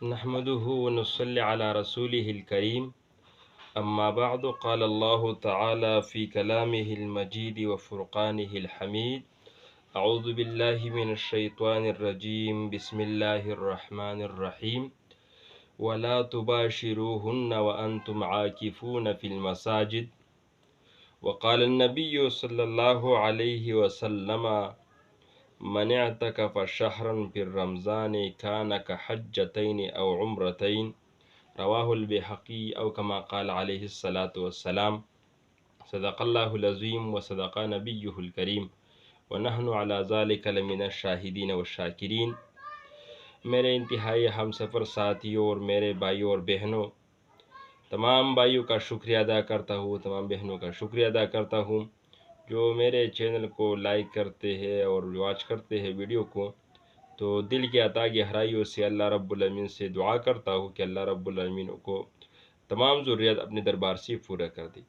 نحمده ونصلي على رسوله الكريم أما بعد قال الله تعالى في كلامه المجيد وفرقانه الحميد أعوذ بالله من الشيطان الرجيم بسم الله الرحمن الرحيم ولا تباشروهن وأنتم عاكفون في المساجد وقال النبي صلى الله عليه وسلم من اعتكف شهرا في الرمضان كان كحجتين أو عمرتين رواه البيهقي أو كما قال عليه الصلاة والسلام صدق الله العظيم وصدق نبيه الكريم ونحن على ذلك لمن الشاهدين والشاكرين۔ میرے انتہائی ہم سفر ساتھیوں اور میرے بھائیوں اور بہنوں، تمام بھائیوں کا شکریہ ادا کرتا ہوں، تمام بہنوں کا شکریہ ادا کرتا ہوں جو میرے چینل کو لائک کرتے ہیں اور واچ کرتے ہیں ویڈیو کو۔ تو دل کی عطا گہرائیوں سے اللہ رب العالمین سے دعا کرتا ہوں کہ اللہ رب العالمین کو تمام ضروریات اپنے دربار سے پورا کر دے۔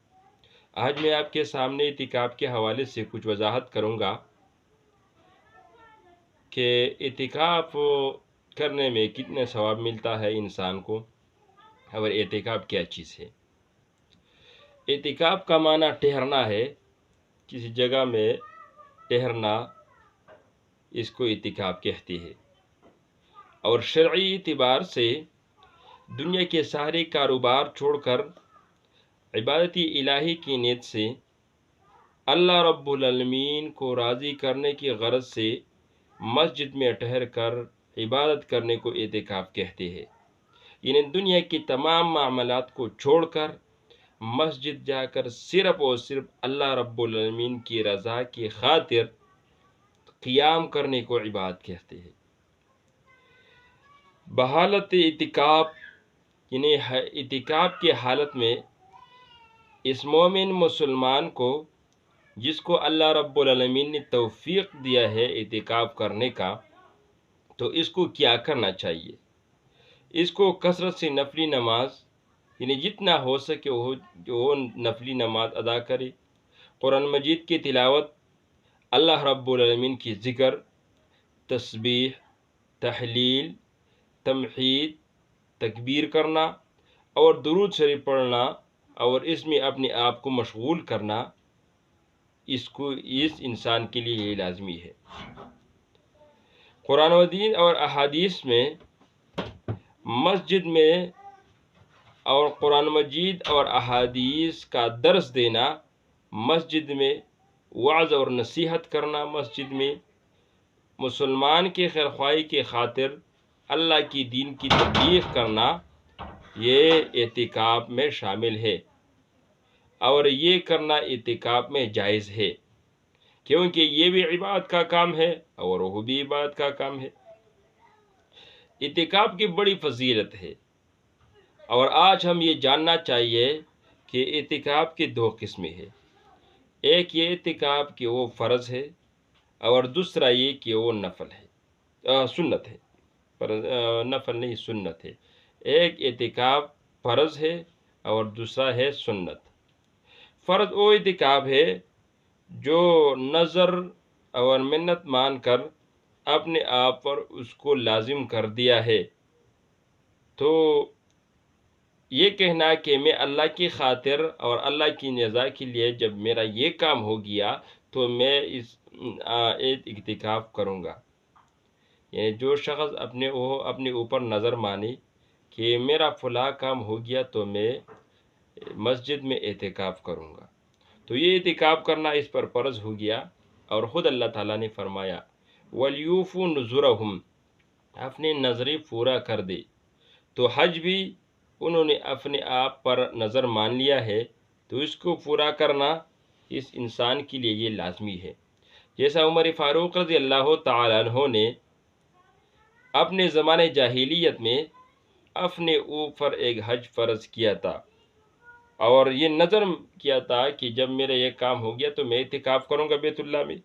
آج میں آپ کے سامنے اعتکاف کے حوالے سے کچھ وضاحت کروں گا کہ اعتکاف کرنے میں کتنے ثواب ملتا ہے انسان کو، اور اعتکاف کیا چیز ہے۔ اعتکاف کا معنی ٹھہرنا ہے، کسی جگہ میں ٹھہرنا، اس کو اعتکاف کہتے ہیں۔ اور شرعی اعتبار سے دنیا کے سارے کاروبار چھوڑ کر عبادت الہی کی نیت سے اللہ رب العالمین کو راضی کرنے کی غرض سے مسجد میں ٹھہر کر عبادت کرنے کو اعتکاف کہتے ہیں۔ یعنی دنیا کی تمام معاملات کو چھوڑ کر مسجد جا کر صرف اور صرف اللہ رب العالمین کی رضا کی خاطر قیام کرنے کو عبادت کہتے ہیں۔ بحالت اعتکاف یعنی اعتکاف کی حالت میں اس مومن مسلمان کو، جس کو اللہ رب العالمین نے توفیق دیا ہے اعتکاف کرنے کا، تو اس کو کیا کرنا چاہیے؟ اس کو کثرت سے نفلی نماز، یعنی جتنا ہو سکے وہ نفلی نماز ادا کرے، قرآن مجید کی تلاوت، اللہ رب العالمین کی ذکر، تسبیح، تحلیل، تمحید، تکبیر کرنا اور درود شریف پڑھنا، اور اس میں اپنے آپ کو مشغول کرنا، اس انسان کے لیے یہ لازمی ہے۔ قرآن مجید اور احادیث میں مسجد میں اور قرآن مجید اور احادیث کا درس دینا، مسجد میں وعظ اور نصیحت کرنا، مسجد میں مسلمان کے خیرخواہی کی خاطر اللہ کی دین کی تبلیغ کرنا، یہ اعتکاف میں شامل ہے، اور یہ کرنا اعتکاف میں جائز ہے، کیونکہ یہ بھی عبادت کا کام ہے اور وہ بھی عبادت کا کام ہے۔ اعتکاف کی بڑی فضیلت ہے، اور آج ہم یہ جاننا چاہیے کہ اعتکاف کی دو قسمیں ہیں۔ ایک یہ اعتکاف کہ وہ فرض ہے، اور دوسرا یہ کہ وہ سنت ہے، نفل نہیں، سنت ہے۔ ایک اعتکاف فرض ہے اور دوسرا ہے سنت۔ فرض وہ اعتکاف ہے جو نظر اور منت مان کر اپنے آپ پر اس کو لازم کر دیا ہے، تو یہ کہنا کہ میں اللہ کی خاطر اور اللہ کی رضا کے لیے جب میرا یہ کام ہو گیا تو میں اس اعتکاف کروں گا۔ یعنی جو شخص اپنے اوپر نظر مانے کہ میرا فلاں کام ہو گیا تو میں مسجد میں اعتکاف کروں گا، تو یہ اعتکاف کرنا اس پر فرض ہو گیا۔ اور خود اللہ تعالیٰ نے فرمایا وَلْيُوفُوا نُذُورَهُمْ، اپنے نظریں پورا کر دے۔ تو حج بھی انہوں نے اپنے آپ پر نظر مان لیا ہے، تو اس کو پورا کرنا اس انسان کے لیے یہ لازمی ہے۔ جیسا عمر فاروق رضی اللہ تعالیٰ عنہ نے اپنے زمانے جاہلیت میں اپنے اوپر ایک حج فرض کیا تھا، اور یہ نظر کیا تھا کہ جب میرا یہ کام ہو گیا تو میں اعتکاف کروں گا بیت اللہ میں۔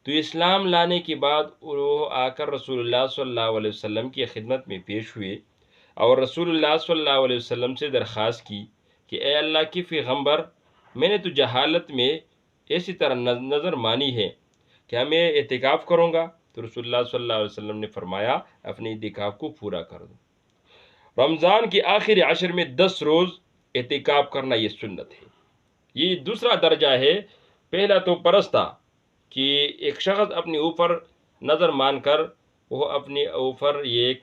تو اسلام لانے کے بعد وہ آ کر رسول اللہ صلی اللہ علیہ وسلم کی خدمت میں پیش ہوئے، اور رسول اللہ صلی اللہ علیہ وسلم سے درخواست کی کہ اے اللہ کے پیغمبر، میں نے تو جہالت میں ایسی طرح نظر مانی ہے، کیا میں اعتکاف کروں گا؟ تو رسول اللہ صلی اللہ علیہ وسلم نے فرمایا اپنے اعتکاف کو پورا کر دو۔ رمضان کے آخری عشر میں 10 روز اعتکاف کرنا یہ سنت ہے۔ یہ دوسرا درجہ ہے۔ پہلا تو فرض تھا کہ ایک شخص اپنے اوپر نظر مان کر وہ اپنے اوپر یہ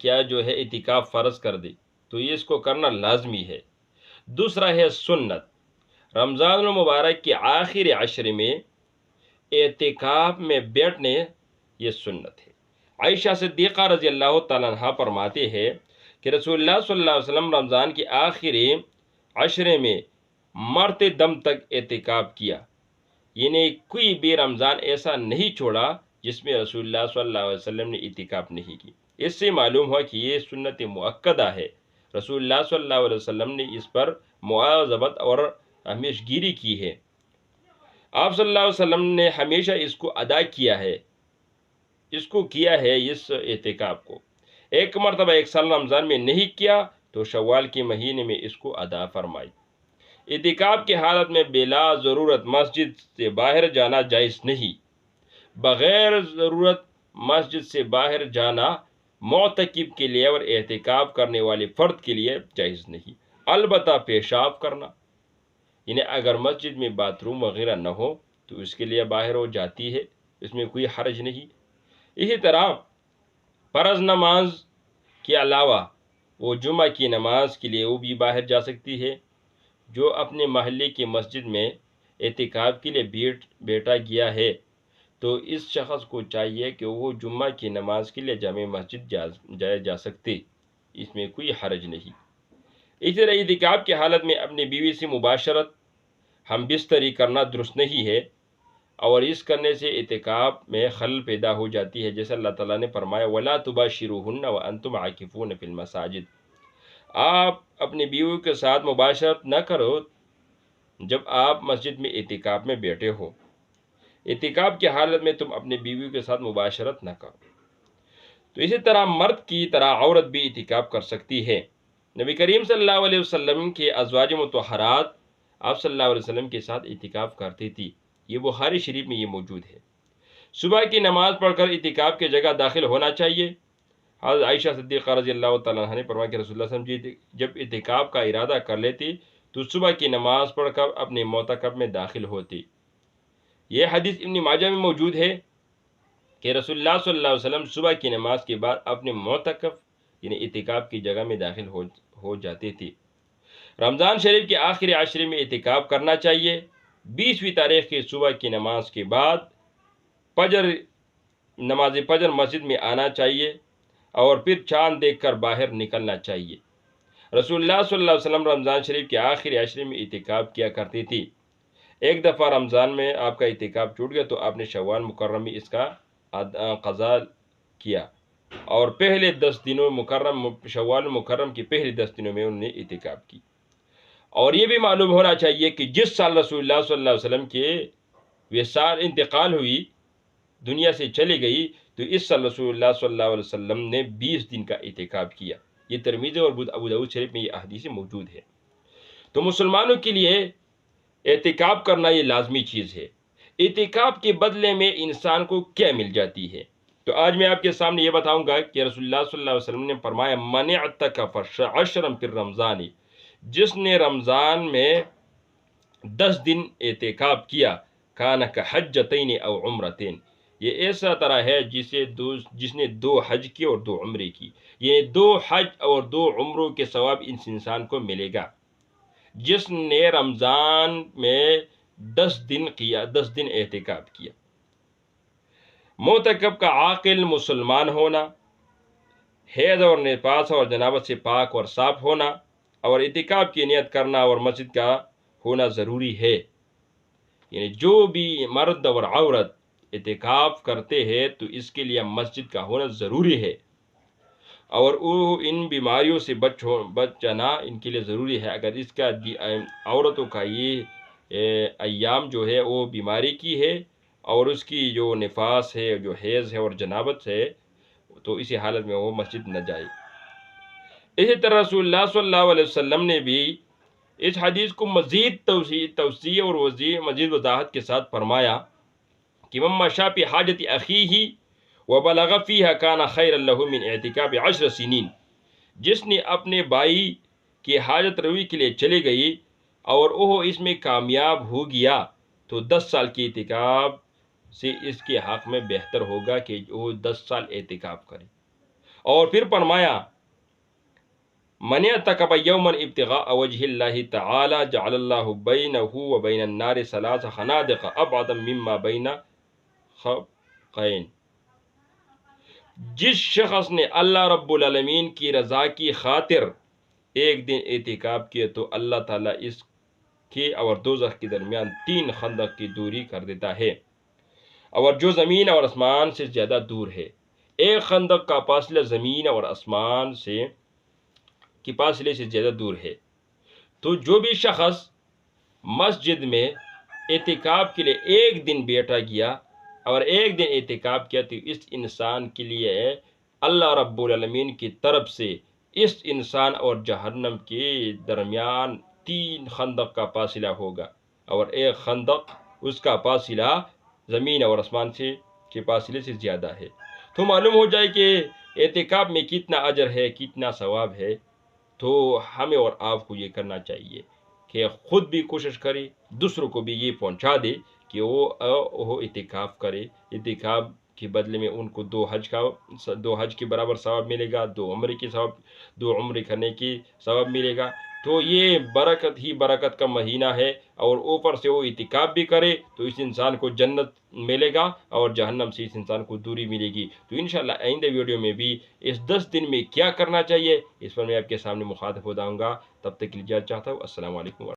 کیا جو ہے اعتکاف فرض کر دے، تو یہ اس کو کرنا لازمی ہے۔ دوسرا ہے سنت، رمضان المبارک کے آخری عشر میں اعتکاف میں بیٹھنے یہ سنت ہے۔ عائشہ صدیقہ رضی اللہ تعالیٰ عنہ فرماتے ہیں کہ رسول اللہ صلی اللہ علیہ وسلم رمضان کے آخری عشرے میں مرتے دم تک اعتکاف کیا، یعنی کوئی بھی رمضان ایسا نہیں چھوڑا جس میں رسول اللہ صلی اللہ علیہ وسلم نے اعتکاف نہیں کی۔ اس سے معلوم ہوا کہ یہ سنت مؤکدہ ہے، رسول اللہ صلی اللہ علیہ وسلم نے اس پر مواظبت اور ہمیشہ گیری کی ہے۔ آپ صلی اللہ علیہ وسلم نے ہمیشہ اس کو ادا کیا ہے، اس اعتکاف کو ایک مرتبہ ایک سال رمضان میں نہیں کیا تو شوال کے مہینے میں اس کو ادا فرمائی۔ اعتکاف کی حالت میں بلا ضرورت مسجد سے باہر جانا جائز نہیں۔ بغیر ضرورت مسجد سے باہر جانا معتکف کے لیے اور اعتکاف کرنے والے فرد کے لیے جائز نہیں۔ البتہ پیشاب کرنا، یعنی اگر مسجد میں باتھ روم وغیرہ نہ ہو تو اس کے لیے باہر ہو جاتی ہے، اس میں کوئی حرج نہیں۔ اسی طرح فرض نماز کے علاوہ وہ جمعہ کی نماز کے لیے وہ بھی باہر جا سکتی ہے۔ جو اپنے محلے کی مسجد میں اعتکاف کے لیے بیٹھا گیا ہے تو اس شخص کو چاہیے کہ وہ جمعہ کی نماز کے لیے جامع مسجد جا سکتے، اس میں کوئی حرج نہیں۔ اسی طرح اعتکاف کی حالت میں اپنی بیوی سے مباشرت ہم بستری کرنا درست نہیں ہے، اور اس کرنے سے اعتکاف میں خلل پیدا ہو جاتی ہے، جیسے اللہ تعالیٰ نے فرمایا وَلَا تُبَاشِرُوهُنَّ وَأَنْتُمْ عَاكِفُونَ فِي الْمَسَاجِدِ۔ آپ اپنی بیوی کے ساتھ مباشرت نہ کرو جب آپ مسجد میں اعتکاف میں بیٹھے ہو۔ اعتکاف کی حالت میں تم اپنے بیوی کے ساتھ مباشرت نہ کرو۔ تو اسی طرح مرد کی طرح عورت بھی اعتکاف کر سکتی ہے۔ نبی کریم صلی اللہ علیہ وسلم کے ازواج مطہرات آپ صلی اللہ علیہ وسلم کے ساتھ اعتکاف کرتی تھی، یہ بخاری شریف میں یہ موجود ہے۔ صبح کی نماز پڑھ کر اعتکاف کی جگہ داخل ہونا چاہیے۔ حضرت عائشہ صدیقہ رضی اللہ تعالیٰ عنہ نے فرمایا کہ رسول اللہ صلی اللہ علیہ وسلم جب اعتکاف کا ارادہ کر لیتی تو صبح کی نماز پڑھ کر اپنے معتکف میں داخل ہوتی۔ یہ حدیث ابن ماجہ میں موجود ہے کہ رسول اللہ صلی اللہ علیہ وسلم صبح کی نماز کے بعد اپنے معتکف یعنی اعتکاف کی جگہ میں داخل ہو جاتی تھی۔ رمضان شریف کے آخری عشرے میں اعتکاف کرنا چاہیے۔ 20ویں تاریخ کی صبح کی نماز کے بعد نماز فجر مسجد میں آنا چاہیے اور پھر چاند دیکھ کر باہر نکلنا چاہیے۔ رسول اللہ صلی اللہ علیہ وسلم رمضان شریف کے آخری عشرے میں اعتکاف کیا کرتی تھی۔ ایک دفعہ رمضان میں آپ کا اعتکاف ٹوٹ گیا تو آپ نے شوال مکرم میں اس کا قضا کیا، اور پہلے 10 دنوں شوال مکرم کے پہلے 10 دنوں میں انہوں نے اعتکاف کی۔ اور یہ بھی معلوم ہونا چاہیے کہ جس سال رسول اللہ صلی اللہ علیہ وسلم کے وصال انتقال ہوئی، دنیا سے چلی گئی، تو اس سال رسول اللہ صلی اللہ علیہ وسلم نے 20 دن کا اعتکاف کیا۔ یہ ترمذی اور ابو داؤد شریف میں یہ احادیث موجود ہے۔ تو مسلمانوں کے لیے اعتکاف کرنا یہ لازمی چیز ہے۔ اعتکاف کے بدلے میں انسان کو کیا مل جاتی ہے؟ تو آج میں آپ کے سامنے یہ بتاؤں گا کہ رسول اللہ صلی اللہ علیہ وسلم نے فرمایا من اعتکف عشرا فی الرمضان، جس نے رمضان میں 10 دن اعتکاف کیا، کان کحجتین او عمرتین، یہ ایسا طرح ہے جس نے 2 حج کی اور 2 عمرے کی، یہ 2 حج اور 2 عمروں کے ثواب اس انسان کو ملے گا جس نے رمضان میں 10 دن اعتکاف کیا۔ معتکف کا عاقل مسلمان ہونا، حیض اور نفاس اور جنابت سے پاک اور صاف ہونا، اور اعتکاف کی نیت کرنا اور مسجد کا ہونا ضروری ہے۔ یعنی جو بھی مرد اور عورت اعتکاف کرتے ہیں تو اس کے لیے مسجد کا ہونا ضروری ہے، اور ان بیماریوں سے بچ جانا ان کے لیے ضروری ہے۔ اگر اس کا عورتوں کا یہ ایام جو ہے وہ بیماری کی ہے اور اس کی جو نفاس ہے، جو حیض ہے اور جنابت ہے، تو اسی حالت میں وہ مسجد نہ جائے۔ اسی طرح رسول اللہ صلی اللہ علیہ وسلم نے بھی اس حدیث کو مزید توسیع اور مزید وضاحت کے ساتھ فرمایا کہ من مشى في حاجة أخيه وبلغ فيها كان خيرا له من اعتكاف 10 سنين، جس نے اپنے بھائی کی حاجت روی کے لیے چلی گئی اور وہ اس میں کامیاب ہو گیا تو 10 سال کی اعتکاف سے اس کے حق میں بہتر ہوگا کہ وہ 10 سال اعتکاف کرے۔ اور پھر فرمایا من اعتکف یوما ابتغاء وجہ اللہ تعالی جعل اللہ بینہ وبین النار 3 خنادق ابعد مما بین خفقین۔ جس شخص نے اللہ رب العالمین کی رضا کی خاطر ایک دن اعتکاف کیا تو اللہ تعالیٰ اس کے اور دوزخ کے درمیان 3 خندق کی دوری کر دیتا ہے، اور جو زمین اور آسمان سے زیادہ دور ہے۔ ایک خندق کا فاصلہ زمین اور آسمان کے فاصلے سے زیادہ دور ہے۔ تو جو بھی شخص مسجد میں اعتکاف کے لیے ایک دن بیٹھا گیا اور ایک دن اعتکاف کیا تو اس انسان کے لیے اللہ رب العالمین کی طرف سے اس انسان اور جہنم کے درمیان 3 خندق کا فاصلہ ہوگا، اور ایک خندق اس کا فاصلہ زمین اور آسمان کے فاصلے سے زیادہ ہے۔ تو معلوم ہو جائے کہ اعتکاف میں کتنا اجر ہے، کتنا ثواب ہے۔ تو ہمیں اور آپ کو یہ کرنا چاہیے کہ خود بھی کوشش کرے، دوسروں کو بھی یہ پہنچا دے کہ وہ اعتکاف کرے۔ اعتکاف کے بدلے میں ان کو 2 حج کے برابر ثواب ملے گا، 2 عمرے کرنے کی ثواب ملے گا۔ تو یہ برکت ہی برکت کا مہینہ ہے، اور اوپر سے وہ اعتکاف بھی کرے تو اس انسان کو جنت ملے گا اور جہنم سے اس انسان کو دوری ملے گی۔ تو انشاءاللہ آئندہ ویڈیو میں بھی اس 10 دن میں کیا کرنا چاہیے اس پر میں آپ کے سامنے مخاطب ہو جاؤں گا۔ تب تک کے لیے اجازت چاہتا ہوں۔ السلام علیکم۔